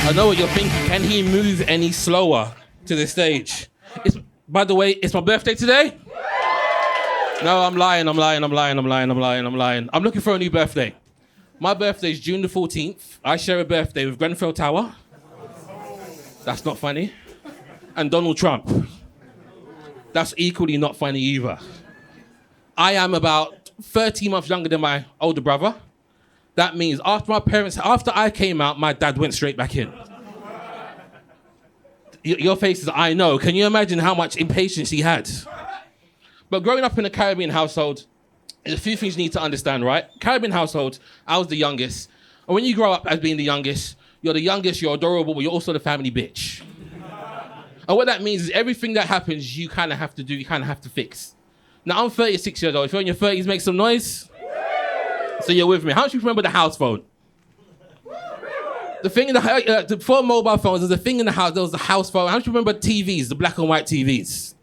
I know what you're thinking. Can he move any slower to the stage? By the way, it's my birthday today? No, I'm lying. I'm looking for a new birthday. My birthday is June the 14th. I share a birthday with Grenfell Tower. That's not funny. And Donald Trump. That's equally not funny either. I am about 30 months younger than my older brother. That means after I came out, my dad went straight back in. Your face is, I know. Can you imagine how much impatience he had? But growing up in a Caribbean household, there's a few things you need to understand, right? Caribbean household, I was the youngest. And when you grow up as being the youngest, you're adorable, but you're also the family bitch. And what that means is everything that happens, you kind of have to do, you kind of have to fix. Now, I'm 36 years old. If you're in your 30s, make some noise. So you're with me. How much do you remember the house phone? The thing in the before mobile phones, there's a thing in the house. There was the house phone. How much do you remember TVs, the black and white TVs?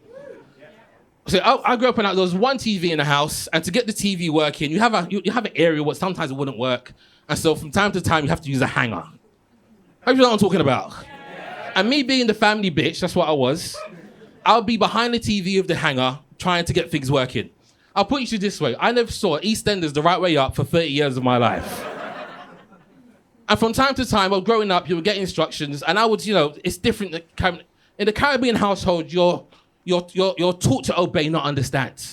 So I grew up and there was one TV in the house, and to get the TV working, you have an area where sometimes it wouldn't work, and so from time to time you have to use a hanger. How do you know what I'm talking about? And me being the family bitch, that's what I was. I'll be behind the TV with the hanger, trying to get things working. I'll put it to you this way. I never saw EastEnders the right way up for 30 years of my life. And from time to time, while growing up, you would get instructions, and I would, it's different. In the Caribbean household, you're taught to obey, not understand.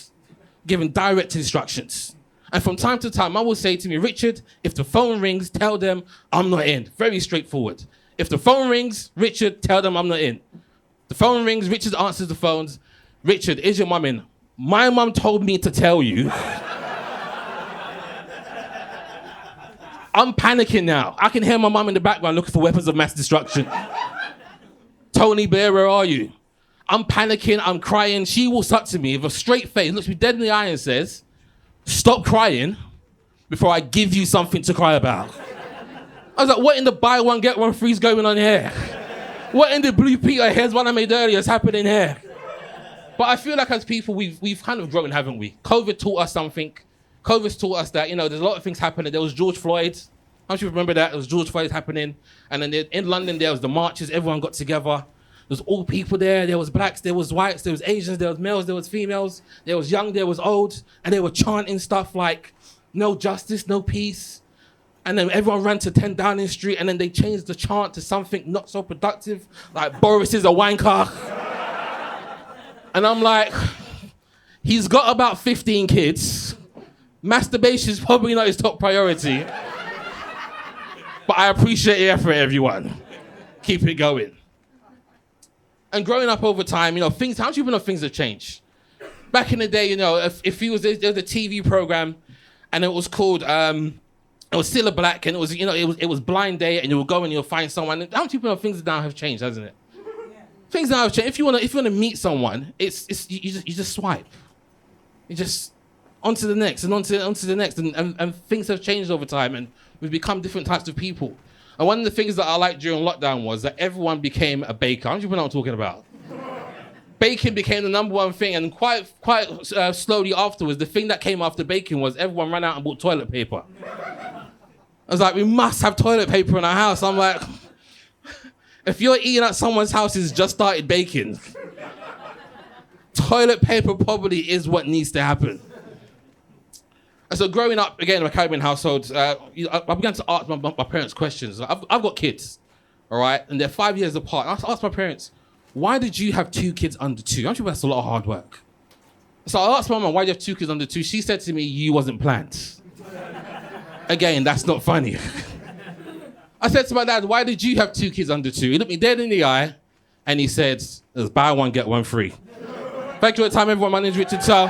Given direct instructions. And from time to time, I will say to me, Richard, if the phone rings, tell them I'm not in. Very straightforward. If the phone rings, Richard, tell them I'm not in. The phone rings, Richard answers the phones. Richard, is your mum in? My mum told me to tell you. I'm panicking now. I can hear my mum in the background looking for weapons of mass destruction. Tony Bear, where are you? I'm panicking, I'm crying. She walks up to me with a straight face, looks me dead in the eye and says, stop crying before I give you something to cry about. I was like, what in the buy one, get one free is going on here? What in the Blue Peter, here's one I made earlier, is happening here? But I feel like as people, we've kind of grown, haven't we? COVID taught us something. COVID's taught us that, there's a lot of things happening. There was George Floyd. How much you remember that? There was George Floyd happening. And then in London, there was the marches. Everyone got together. There was all people there. There was blacks, there was whites, there was Asians, there was males, there was females. There was young, there was old. And they were chanting stuff like, no justice, no peace. And then everyone ran to 10 Downing Street, and then they changed the chant to something not so productive, like Boris is a wanker. And I'm like, he's got about 15 kids. Masturbation's probably not his top priority. But I appreciate your effort, everyone. Keep it going. And growing up over time, things, how do you know things have changed? Back in the day, if there was a TV program and it was called, it was Still a Black, and it was Blind Date, and you would go and you'll find someone. How do you know things now have changed, hasn't it? Yeah. Things now have changed. If you wanna meet someone, you just swipe. You just onto the next and onto the next, and things have changed over time, and we've become different types of people. And one of the things that I liked during lockdown was that everyone became a baker. How do you know what I'm talking about? Baking became the number one thing, and quite slowly afterwards, the thing that came after baking was everyone ran out and bought toilet paper. I was like, we must have toilet paper in our house. I'm like, if you're eating at someone's house who's just started baking, toilet paper probably is what needs to happen. And so growing up, again, in a Caribbean household, I began to ask my parents questions. I've got kids, all right? And they're 5 years apart. I asked my parents, why did you have 2 kids under 2? I'm sure that's a lot of hard work. So I asked my mum, why do you have 2 kids under 2? She said to me, you wasn't planned. Again, that's not funny. I said to my dad, why did you have 2 kids under 2? He looked me dead in the eye, and he said, there's buy one, get one free. Thank you for your time, everyone. My name is Richard Tull.